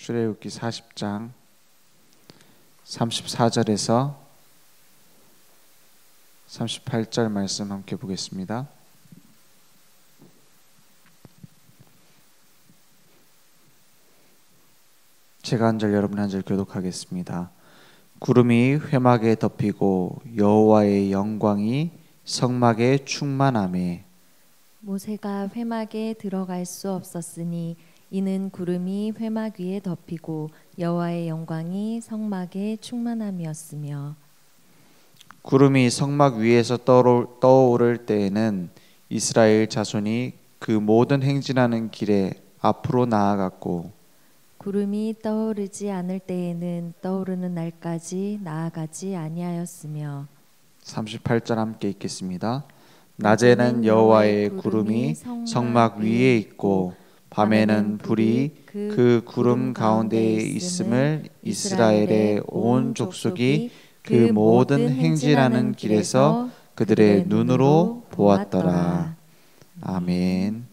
출애굽기 40장 34절에서 38절 말씀 함께 보겠습니다. 제가 한 절 여러분 한 절 교독하겠습니다. 구름이 회막에 덮이고 여호와의 영광이 성막에 충만하매 모세가 회막에 들어갈 수 없었으니 이는 구름이 회막 위에 덮이고 여호와의 영광이 성막에 충만함이었으며 구름이 성막 위에서 떠오를 때에는 이스라엘 자손이 그 모든 행진하는 길에 앞으로 나아갔고 구름이 떠오르지 않을 때에는 떠오르는 날까지 나아가지 아니하였으며 38절 함께 읽겠습니다. 낮에는 여호와의 구름이 성막 위에 있고 밤에는 불이 그 구름 가운데에 있음을 이스라엘의 온 족속이 그 모든 행진하는 길에서 그들의 눈으로 보았더라. 아멘.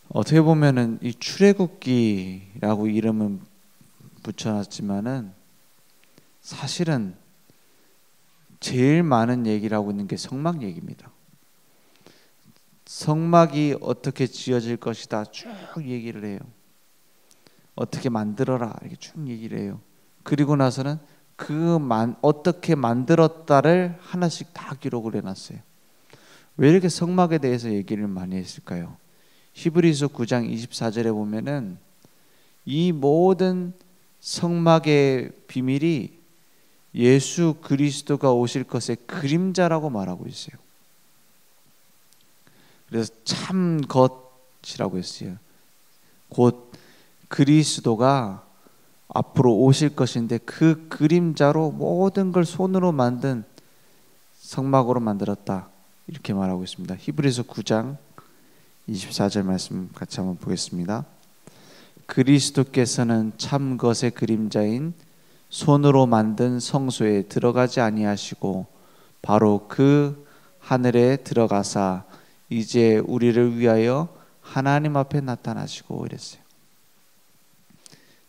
어떻게 보면은 이 출애굽기라고 이름은 붙여놨지만은 사실은 제일 많은 얘기를 하고 있는 게 성막 얘기입니다. 성막이 어떻게 지어질 것이다 쭉 얘기를 해요. 어떻게 만들어라 이렇게 쭉 얘기를 해요. 그리고 나서는 어떻게 만들었다를 하나씩 다 기록을 해놨어요. 왜 이렇게 성막에 대해서 얘기를 많이 했을까요? 히브리서 9장 24절에 보면은 이 모든 성막의 비밀이 예수 그리스도가 오실 것의 그림자라고 말하고 있어요. 그래서 참 것이라고 했어요. 곧 그리스도가 앞으로 오실 것인데 그 그림자로 모든 걸 손으로 만든 성막으로 만들었다. 이렇게 말하고 있습니다. 히브리서 9장 24절 말씀 같이 한번 보겠습니다. 그리스도께서는 참 것의 그림자인 손으로 만든 성소에 들어가지 아니하시고 바로 그 하늘에 들어가사 이제 우리를 위하여 하나님 앞에 나타나시고 이랬어요.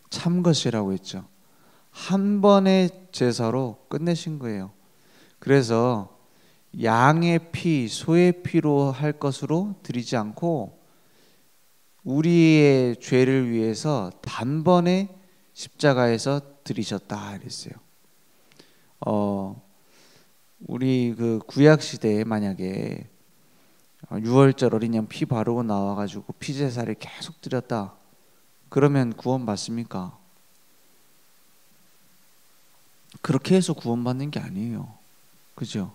참 것이라고 했죠. 한 번의 제사로 끝내신 거예요. 그래서 양의 피, 소의 피로 할 것으로 드리지 않고 우리의 죄를 위해서 단번에 십자가에서 드리셨다 이랬어요. 우리 그 구약 시대에 만약에 6월절 어린 양 피 바르고 나와가지고 피 제사를 계속 드렸다. 그러면 구원 받습니까? 그렇게 해서 구원 받는 게 아니에요. 그죠?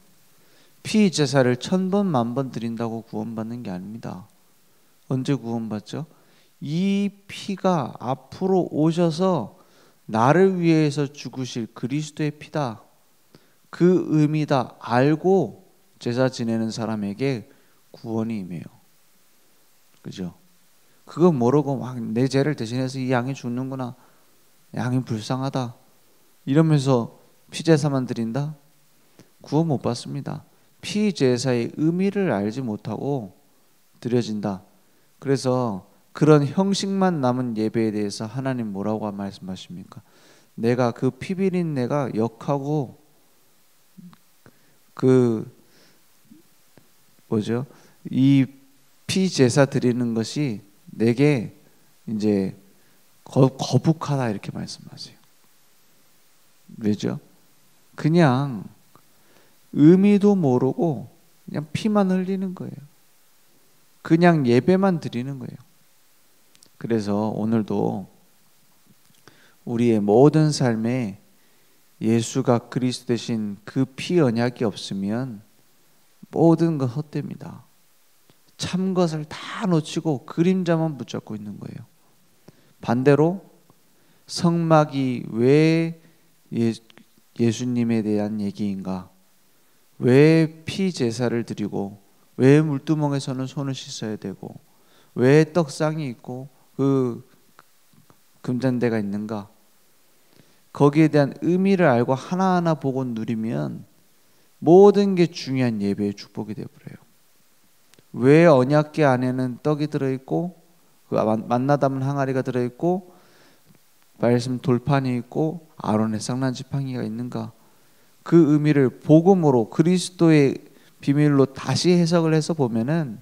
피 제사를 1000번, 10,000번 드린다고 구원받는 게 아닙니다. 언제 구원받죠? 이 피가 앞으로 오셔서 나를 위해서 죽으실 그리스도의 피다. 그 의미다. 알고 제사 지내는 사람에게 구원이 임해요. 그죠? 그거 모르고 막 내 죄를 대신해서 이 양이 죽는구나. 양이 불쌍하다. 이러면서 피 제사만 드린다? 구원 못 받습니다. 피 제사의 의미를 알지 못하고 드려진다. 그래서 그런 형식만 남은 예배에 대해서 하나님 뭐라고 말씀하십니까? 내가 그 피비린 내가 역하고 이 피 제사 드리는 것이 내게 이제 거북하다 이렇게 말씀하세요. 왜죠? 그냥 의미도 모르고 그냥 피만 흘리는 거예요. 그냥 예배만 드리는 거예요. 그래서 오늘도 우리의 모든 삶에 예수가 그리스도 대신 그 피 언약이 없으면 모든 것 헛됩니다. 참 것을 다 놓치고 그림자만 붙잡고 있는 거예요. 반대로 성막이 왜 예수님에 대한 얘기인가? 왜 피 제사를 드리고 왜 물두멍에서는 손을 씻어야 되고 왜 떡상이 있고 그 금잔대가 있는가? 거기에 대한 의미를 알고 하나하나 보고 누리면 모든 게 중요한 예배의 축복이 되어버려요. 왜 언약궤 안에는 떡이 들어있고 그 만나 담은 항아리가 들어있고 말씀 돌판이 있고 아론의 상란 지팡이가 있는가? 그 의미를 복음으로 그리스도의 비밀로 다시 해석을 해서 보면은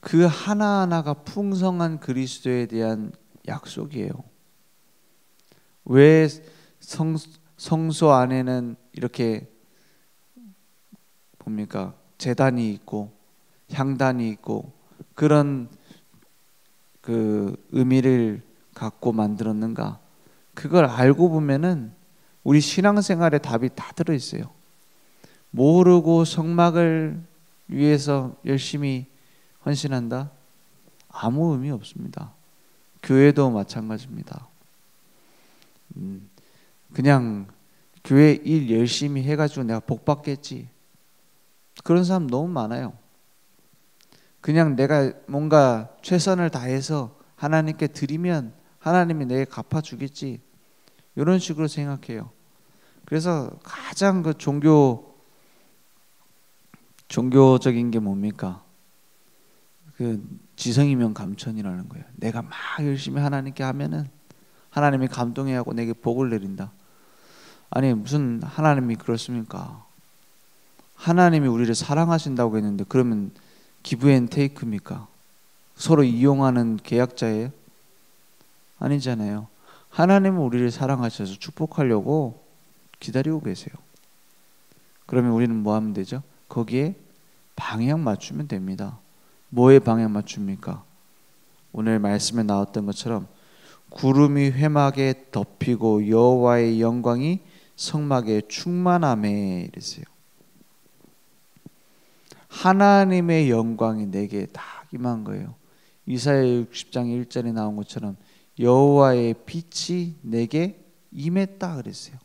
그 하나하나가 풍성한 그리스도에 대한 약속이에요. 왜 성소 안에는 이렇게 뭡니까? 제단이 있고 향단이 있고 그런 그 의미를 갖고 만들었는가? 그걸 알고 보면은 우리 신앙생활에 답이 다 들어 있어요. 모르고 성막을 위해서 열심히 헌신한다? 아무 의미 없습니다. 교회도 마찬가지입니다. 그냥 교회 일 열심히 해가지고 내가 복 받겠지. 그런 사람 너무 많아요. 그냥 내가 뭔가 최선을 다해서 하나님께 드리면 하나님이 내게 갚아주겠지. 이런 식으로 생각해요. 그래서 가장 그 종교적인 게 뭡니까? 그 지성이면 감천이라는 거예요. 내가 막 열심히 하나님께 하면은 하나님이 감동해하고 내게 복을 내린다. 아니 무슨 하나님이 그렇습니까? 하나님이 우리를 사랑하신다고 했는데 그러면 기브 앤 테이크입니까? 서로 이용하는 계약자예요? 아니잖아요. 하나님은 우리를 사랑하셔서 축복하려고 기다리고 계세요. 그러면 우리는 뭐 하면 되죠? 거기에 방향 맞추면 됩니다. 뭐에 방향 맞춥니까? 오늘 말씀에 나왔던 것처럼 구름이 회막에 덮이고 여호와의 영광이 성막에 충만하매 이랬어요. 하나님의 영광이 내게 다 임한 거예요. 이사야 60장 1절에 나온 것처럼 여호와의 빛이 내게 임했다 그랬어요.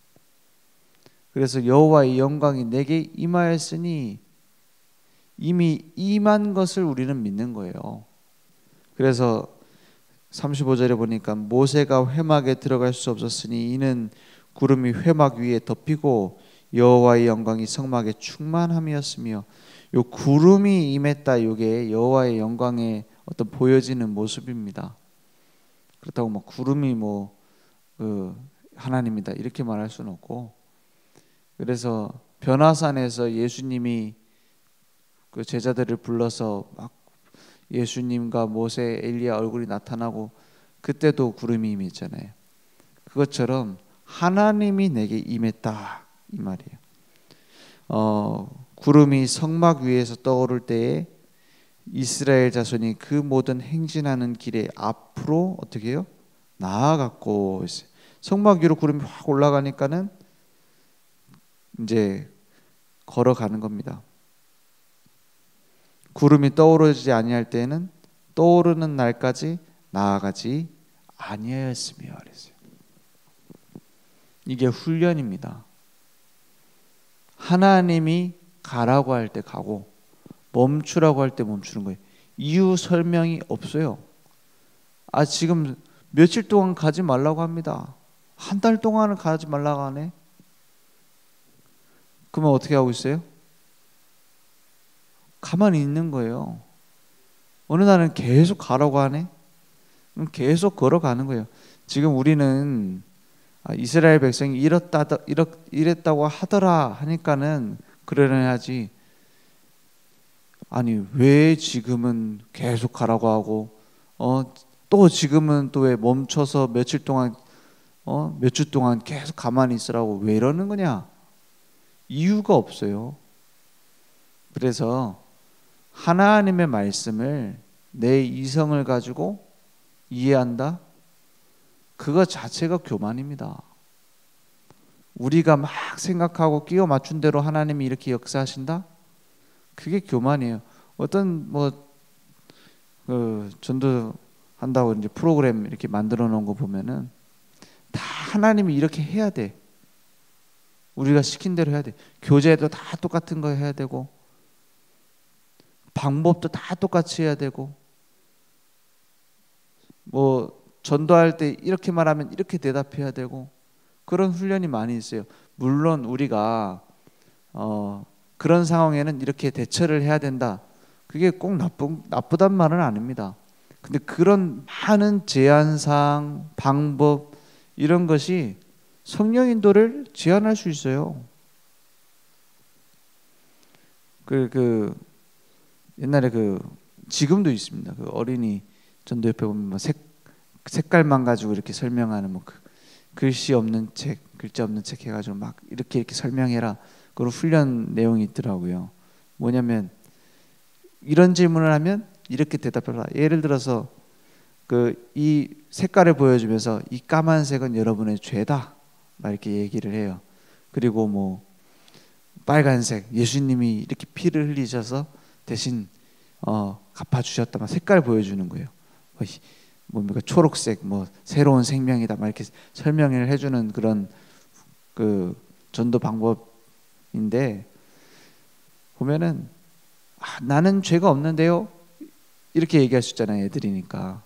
그래서 여호와의 영광이 내게 임하였으니 이미 임한 것을 우리는 믿는 거예요. 그래서 35절에 보니까 모세가 회막에 들어갈 수 없었으니 이는 구름이 회막 위에 덮이고 여호와의 영광이 성막에 충만함이었으며 요 구름이 임했다. 이게 여호와의 영광의 어떤 보여지는 모습입니다. 그렇다고 뭐 구름이 하나님이다 이렇게 말할 수는 없고, 그래서 변화산에서 예수님이 그 제자들을 불러서 막 예수님과 모세, 엘리야 얼굴이 나타나고 그때도 구름이 임했잖아요. 그것처럼 하나님이 내게 임했다 이 말이에요. 구름이 성막 위에서 떠오를 때에 이스라엘 자손이 그 모든 행진하는 길에 앞으로 어떻게 해요? 나아갔고 있어요. 성막 위로 구름이 확 올라가니까는 이제 걸어가는 겁니다. 구름이 떠오르지 아니할 때에는 떠오르는 날까지 나아가지 아니하였으며 그랬어요. 이게 훈련입니다. 하나님이 가라고 할 때 가고 멈추라고 할 때 멈추는 거예요. 이유 설명이 없어요. 지금 며칠 동안 가지 말라고 합니다. 한 달 동안은 가지 말라고 하네. 그러면 어떻게 하고 있어요? 가만히 있는 거예요. 어느 날은 계속 가라고 하네. 그럼 계속 걸어가는 거예요. 지금 우리는 이스라엘 백성이 이랬다고 하더라 하니까는 그러려야지. 아니 왜 지금은 계속 가라고 하고 또 지금은 또 왜 멈춰서 며칠 동안 몇 주 동안 계속 가만히 있으라고 왜 이러는 거냐? 이유가 없어요. 그래서 하나님의 말씀을 내 이성을 가지고 이해한다? 그거 자체가 교만입니다. 우리가 막 생각하고 끼워 맞춘 대로 하나님이 이렇게 역사하신다? 그게 교만이에요. 어떤 전도 한다고 이제 프로그램 이렇게 만들어 놓은 거 보면은 다 하나님이 이렇게 해야 돼. 우리가 시킨 대로 해야 돼. 교재도 다 똑같은 거 해야 되고 방법도 다 똑같이 해야 되고 전도할 때 이렇게 말하면 이렇게 대답해야 되고 그런 훈련이 많이 있어요. 물론 우리가 그런 상황에는 이렇게 대처를 해야 된다. 그게 꼭 나쁘단 말은 아닙니다. 근데 그런 많은 제한사항, 방법 이런 것이 성령 인도를 제한할 수 있어요. 옛날에 지금도 있습니다. 그 어린이 전도 옆에 보면 뭐 색깔만 가지고 이렇게 설명하는 뭐 글씨 없는 책, 글자 없는 책 해가지고 막 이렇게 설명해라. 그런 훈련 내용이 있더라고요. 뭐냐면 이런 질문을 하면 이렇게 대답해라. 예를 들어서 이 색깔을 보여주면서 이 까만색은 여러분의 죄다. 막 이렇게 얘기를 해요. 그리고 뭐 빨간색 예수님이 이렇게 피를 흘리셔서 대신 갚아주셨다. 막 색깔 보여주는 거예요. 뭡니까 초록색 뭐 새로운 생명이다. 막 이렇게 설명을 해주는 그런 전도 방법인데 보면은 나는 죄가 없는데요. 이렇게 얘기할 수 있잖아요. 애들이니까.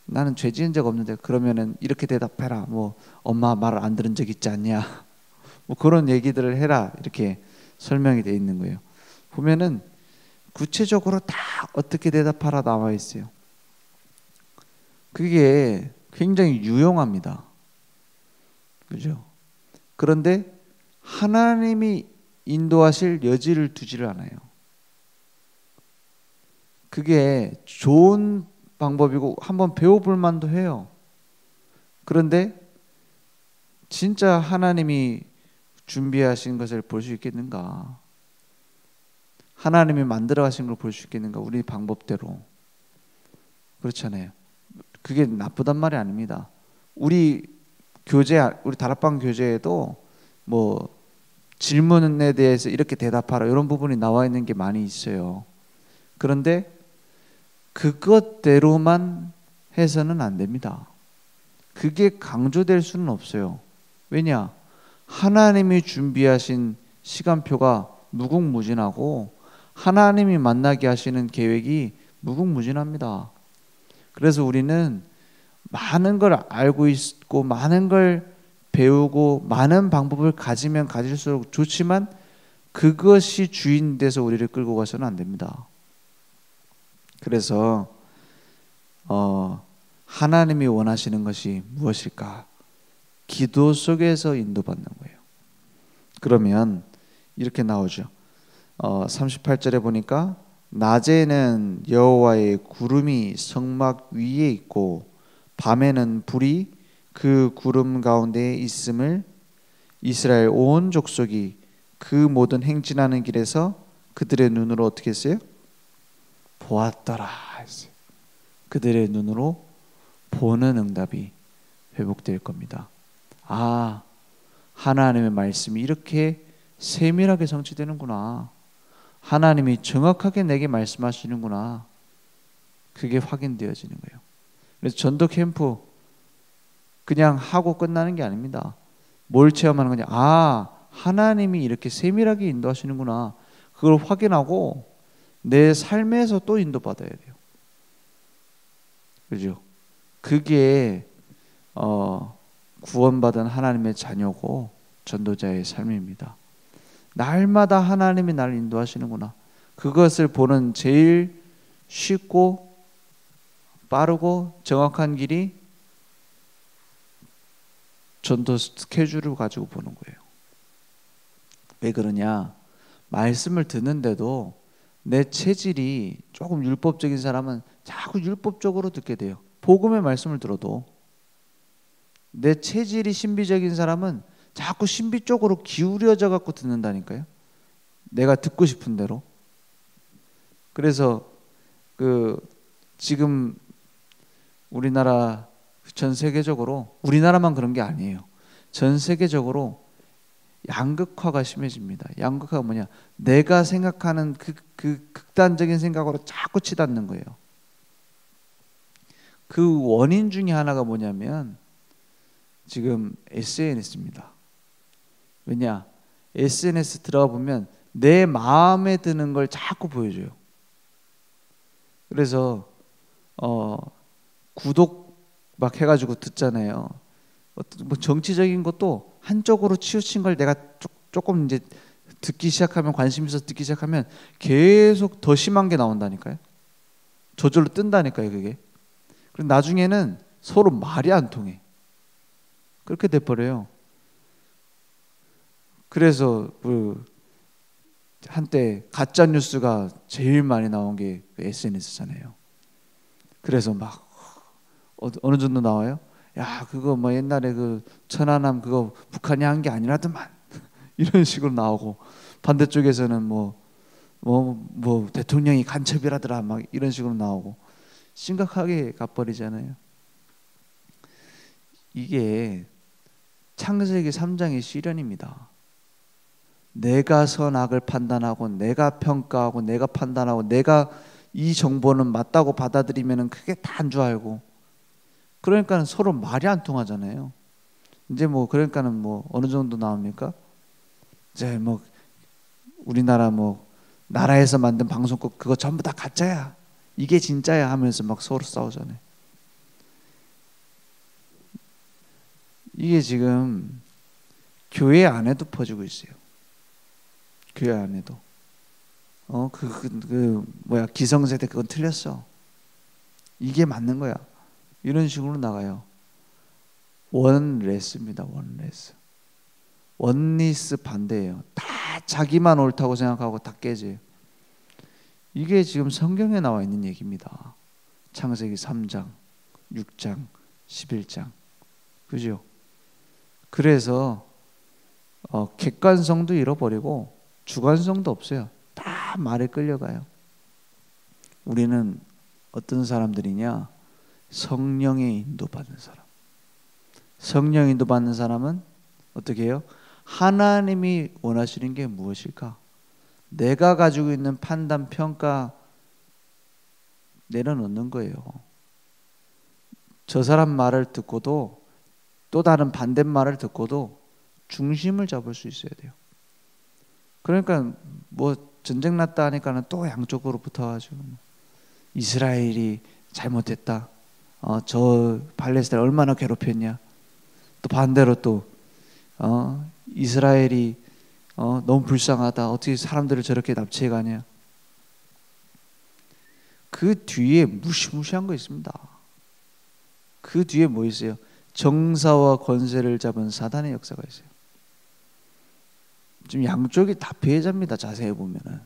나는 죄 지은 적 없는데 그러면은 이렇게 대답해라. 뭐 엄마 말을 안 들은 적 있지 않냐. 뭐 그런 얘기들을 해라. 이렇게 설명이 돼 있는 거예요. 보면은 구체적으로 다 어떻게 대답하라 나와 있어요. 그게 굉장히 유용합니다. 그죠? 그런데 하나님이 인도하실 여지를 두지를 않아요. 그게 좋은 방법이고 한번 배워볼 만도 해요. 그런데 진짜 하나님이 준비하신 것을 볼 수 있겠는가? 하나님이 만들어 가신 걸 볼 수 있겠는가? 우리 방법대로. 그렇잖아요. 그게 나쁘단 말이 아닙니다. 우리 다락방 교재에도 뭐 질문에 대해서 이렇게 대답하라 이런 부분이 나와 있는 게 많이 있어요. 그런데 그것대로만 해서는 안 됩니다. 그게 강조될 수는 없어요. 왜냐? 하나님이 준비하신 시간표가 무궁무진하고 하나님이 만나게 하시는 계획이 무궁무진합니다. 그래서 우리는 많은 걸 알고 있고 많은 걸 배우고 많은 방법을 가지면 가질수록 좋지만 그것이 주인 돼서 우리를 끌고 가서는 안 됩니다. 그래서 하나님이 원하시는 것이 무엇일까? 기도 속에서 인도받는 거예요. 그러면 이렇게 나오죠. 38절에 보니까 낮에는 여호와의 구름이 성막 위에 있고 밤에는 불이 그 구름 가운데에 있음을 이스라엘 온 족속이 그 모든 행진하는 길에서 그들의 눈으로 어떻게 했어요? 보았더라 했어요. 그들의 눈으로 보는 응답이 회복될 겁니다. 아, 하나님의 말씀이 이렇게 세밀하게 성취되는구나. 하나님이 정확하게 내게 말씀하시는구나. 그게 확인되어지는 거예요. 그래서 전도 캠프 그냥 하고 끝나는 게 아닙니다. 뭘 체험하는 거냐? 아, 하나님이 이렇게 세밀하게 인도하시는구나. 그걸 확인하고 내 삶에서 또 인도받아야 돼요. 그죠? 그게 구원받은 하나님의 자녀고 전도자의 삶입니다. 날마다 하나님이 나를 인도하시는구나. 그것을 보는 제일 쉽고 빠르고 정확한 길이 전도 스케줄을 가지고 보는 거예요. 왜 그러냐? 말씀을 듣는데도 내 체질이 조금 율법적인 사람은 자꾸 율법적으로 듣게 돼요. 복음의 말씀을 들어도. 내 체질이 신비적인 사람은 자꾸 신비 쪽으로 기울여져 갖고 듣는다니까요. 내가 듣고 싶은 대로. 그래서 지금 우리나라 전 세계적으로, 우리나라만 그런 게 아니에요. 전 세계적으로 양극화가 심해집니다. 양극화가 뭐냐? 내가 생각하는 그 극단적인 생각으로 자꾸 치닫는 거예요. 그 원인 중에 하나가 뭐냐면 지금 SNS입니다. 왜냐? SNS 들어가 보면 내 마음에 드는 걸 자꾸 보여줘요. 그래서 구독 막 해가지고 듣잖아요. 뭐 정치적인 것도 한쪽으로 치우친 걸 내가 조금 이제 듣기 시작하면, 관심 있어서 듣기 시작하면 계속 더 심한 게 나온다니까요. 저절로 뜬다니까요, 그게. 그리고 나중에는 서로 말이 안 통해. 그렇게 돼버려요. 그래서 그 한때 가짜 뉴스가 제일 많이 나온 게 SNS잖아요. 그래서 막 어느 정도 나와요? 야, 그거 뭐 옛날에 그 천안함 그거 북한이 한 게 아니라더만 이런 식으로 나오고, 반대쪽에서는 뭐 대통령이 간첩이라더라 막 이런 식으로 나오고, 심각하게 가버리잖아요. 이게 창세기 3장의 시련입니다. 내가 선악을 판단하고, 내가 평가하고, 내가 판단하고, 내가 이 정보는 맞다고 받아들이면 그게 다인 줄 알고, 그러니까 서로 말이 안 통하잖아요. 이제 뭐 그러니까는 뭐 어느 정도 나옵니까? 이제 뭐 우리나라 뭐 나라에서 만든 방송국 그거 전부 다 가짜야, 이게 진짜야 하면서 막 서로 싸우잖아요. 이게 지금 교회 안에도 퍼지고 있어요. 교회 안에도. 기성세대 그건 틀렸어, 이게 맞는 거야, 이런 식으로 나가요. 원레스입니다. 원레스. 원리스 반대예요. 다 자기만 옳다고 생각하고 다 깨져요. 이게 지금 성경에 나와 있는 얘기입니다. 창세기 3장, 6장, 11장. 그죠? 그래서 객관성도 잃어버리고 주관성도 없어요. 다 말에 끌려가요. 우리는 어떤 사람들이냐? 성령의 인도받는 사람. 성령 인도받는 사람은 어떻게 해요? 하나님이 원하시는 게 무엇일까? 내가 가지고 있는 판단, 평가 내려놓는 거예요. 저 사람 말을 듣고도, 또 다른 반대말을 듣고도 중심을 잡을 수 있어야 돼요. 그러니까 뭐 전쟁 났다 하니까는 또 양쪽으로 붙어가지고 이스라엘이 잘못했다, 저 팔레스타인 얼마나 괴롭혔냐, 또 반대로 또 이스라엘이 너무 불쌍하다, 어떻게 사람들을 저렇게 납치해 가냐. 그 뒤에 무시무시한 거 있습니다. 그 뒤에 뭐 있어요? 정사와 권세를 잡은 사단의 역사가 있어요. 지금 양쪽이 다 피해자입니다. 자세히 보면은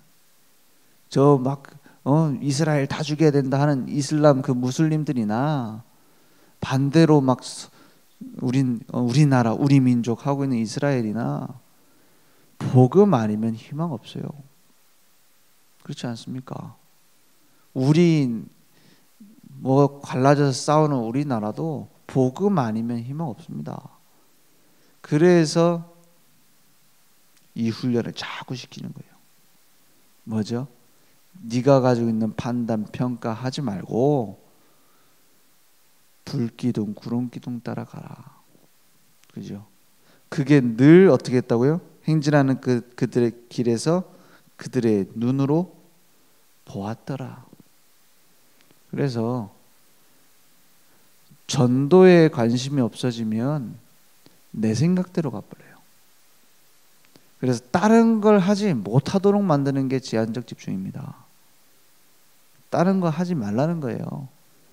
저 막 이스라엘 다 죽여야 된다 하는 이슬람 그 무슬림들이나, 반대로 막 우리나라 우리 민족 하고 있는 이스라엘이나, 복음 아니면 희망 없어요. 그렇지 않습니까? 우리 뭐 갈라져서 싸우는 우리나라도 복음 아니면 희망 없습니다. 그래서 이 훈련을 자꾸 시키는 거예요. 뭐죠? 네가 가지고 있는 판단, 평가 하지 말고 불기둥, 구름기둥 따라가라. 그죠? 그게 늘 어떻게 했다고요? 행진하는 그들의 길에서 그들의 눈으로 보았더라. 그래서 전도에 관심이 없어지면 내 생각대로 가버려요. 그래서 다른 걸 하지 못하도록 만드는 게 제한적 집중입니다. 다른 거 하지 말라는 거예요.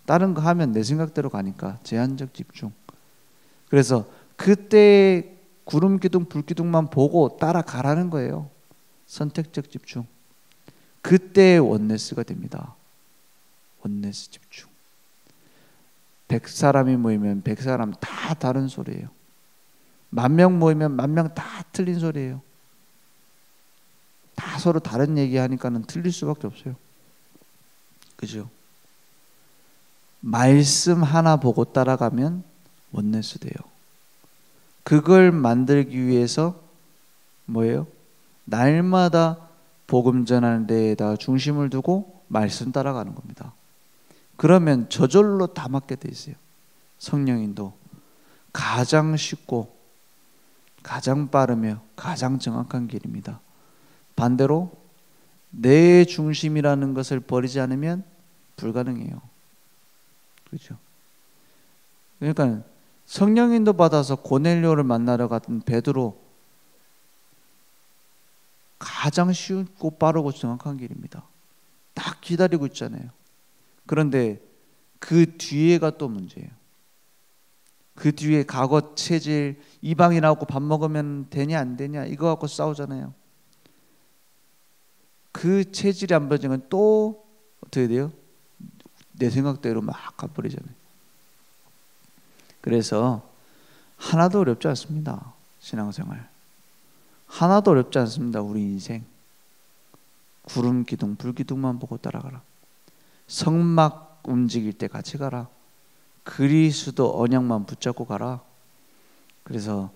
다른 거 하면 내 생각대로 가니까 제한적 집중. 그래서 그때 구름기둥, 불기둥만 보고 따라가라는 거예요. 선택적 집중. 그때 원네스가 됩니다. 원네스 집중. 100사람이 모이면 100사람 다 다른 소리예요. 10,000명 모이면 10,000명 다 틀린 소리예요. 다 서로 다른 얘기하니까는 틀릴 수밖에 없어요. 그죠? 말씀 하나 보고 따라가면 원네스 돼요. 그걸 만들기 위해서 뭐예요? 날마다 복음 전하는 데에다 중심을 두고 말씀 따라가는 겁니다. 그러면 저절로 다 맞게 돼 있어요. 성령인도 가장 쉽고 가장 빠르며 가장 정확한 길입니다. 반대로 내 중심이라는 것을 버리지 않으면 불가능해요. 그렇죠? 그러니까 성령인도 받아서 고넬료를 만나러 갔던 베드로, 가장 쉽고 빠르고 정확한 길입니다. 딱 기다리고 있잖아요. 그런데 그 뒤에가 또 문제예요. 그 뒤에 과거 체질, 이방인하고 밥 먹으면 되냐 안 되냐 이거 갖고 싸우잖아요. 그 체질이 안 변하면 또 어떻게 돼요? 내 생각대로 막 가버리잖아요. 그래서 하나도 어렵지 않습니다. 신앙생활 하나도 어렵지 않습니다. 우리 인생 구름 기둥 불 기둥만 보고 따라가라. 성막 움직일 때 같이 가라. 그리스도 언약만 붙잡고 가라. 그래서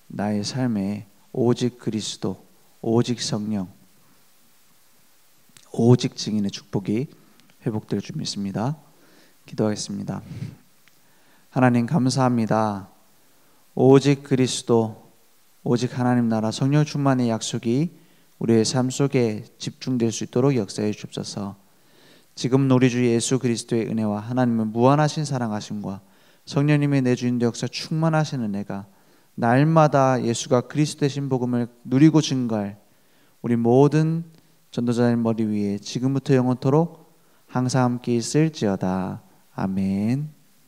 나의 삶에 오직 그리스도, 오직 성령, 오직 증인의 축복이 회복될 줄 믿습니다. 기도하겠습니다. 하나님 감사합니다. 오직 그리스도, 오직 하나님 나라 성령 충만의 약속이 우리의 삶 속에 집중될 수 있도록 역사해 주옵소서. 지금 우리 주 예수 그리스도의 은혜와 하나님의 무한하신 사랑하심과 성령님의 내주인도 역사 충만하신 은혜가 날마다 예수가 그리스도 되신 복음을 누리고 증거할 우리 모든 전도자의 머리 위에 지금부터 영원토록 항상 함께 있을지어다. 아멘.